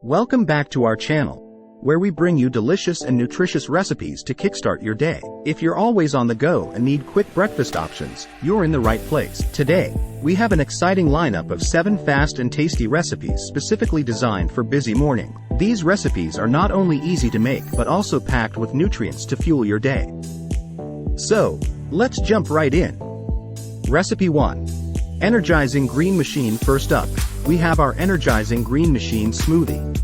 Welcome back to our channel, where we bring you delicious and nutritious recipes to kickstart your day. If you're always on the go and need quick breakfast options, you're in the right place. Today, we have an exciting lineup of 7 fast and tasty recipes specifically designed for busy morning. These recipes are not only easy to make but also packed with nutrients to fuel your day. So, let's jump right in. Recipe 1. Energizing Green Machine. First up, we have our Energizing Green Machine smoothie.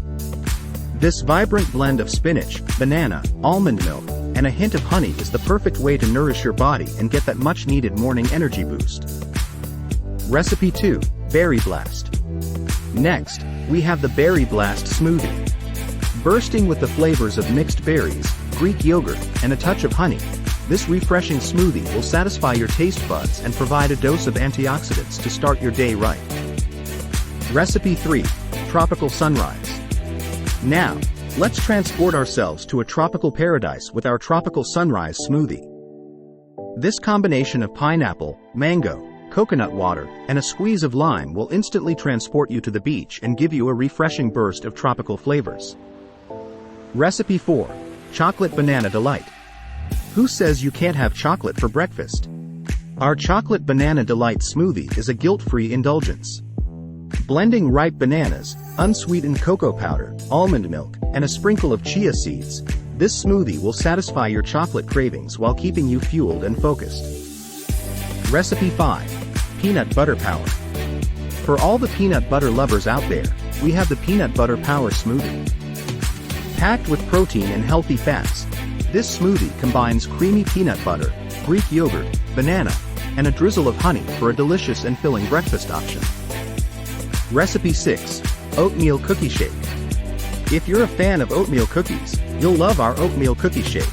This vibrant blend of spinach, banana, almond milk, and a hint of honey is the perfect way to nourish your body and get that much-needed morning energy boost. Recipe 2. Berry Blast. Next, we have the Berry Blast smoothie. Bursting with the flavors of mixed berries, Greek yogurt, and a touch of honey, this refreshing smoothie will satisfy your taste buds and provide a dose of antioxidants to start your day right. Recipe 3. Tropical Sunrise. Now, let's transport ourselves to a tropical paradise with our Tropical Sunrise smoothie. This combination of pineapple, mango, coconut water, and a squeeze of lime will instantly transport you to the beach and give you a refreshing burst of tropical flavors. Recipe 4. Chocolate Banana Delight. Who says you can't have chocolate for breakfast? Our Chocolate Banana Delight smoothie is a guilt-free indulgence. Blending ripe bananas, unsweetened cocoa powder, almond milk, and a sprinkle of chia seeds, this smoothie will satisfy your chocolate cravings while keeping you fueled and focused. Recipe 5. Peanut Butter Power. For all the peanut butter lovers out there, we have the Peanut Butter Power smoothie. Packed with protein and healthy fats, this smoothie combines creamy peanut butter, Greek yogurt, banana, and a drizzle of honey for a delicious and filling breakfast option. Recipe 6. Oatmeal Cookie Shake. If you're a fan of oatmeal cookies, you'll love our Oatmeal Cookie Shake.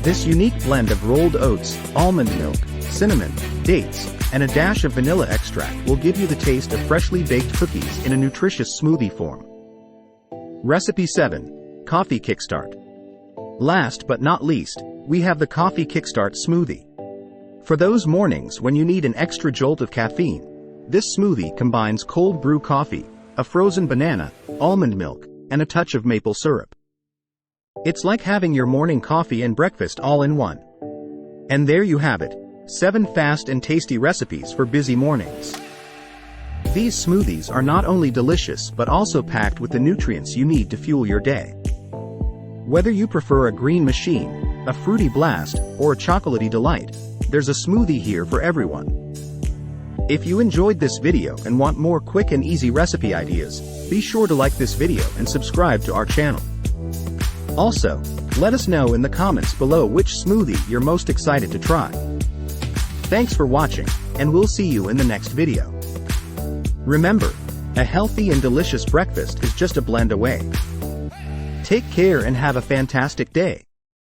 This unique blend of rolled oats, almond milk, cinnamon, dates, and a dash of vanilla extract will give you the taste of freshly baked cookies in a nutritious smoothie form. Recipe 7. Coffee Kickstart. Last but not least, we have the Coffee Kickstart smoothie. For those mornings when you need an extra jolt of caffeine, this smoothie combines cold brew coffee, a frozen banana, almond milk, and a touch of maple syrup. It's like having your morning coffee and breakfast all in one. And there you have it, 7 fast and tasty recipes for busy mornings. These smoothies are not only delicious but also packed with the nutrients you need to fuel your day. Whether you prefer a green machine, a fruity blast, or a chocolatey delight, there's a smoothie here for everyone. If you enjoyed this video and want more quick and easy recipe ideas, be sure to like this video and subscribe to our channel. Also, let us know in the comments below which smoothie you're most excited to try. Thanks for watching, and we'll see you in the next video. Remember, a healthy and delicious breakfast is just a blend away. Take care and have a fantastic day.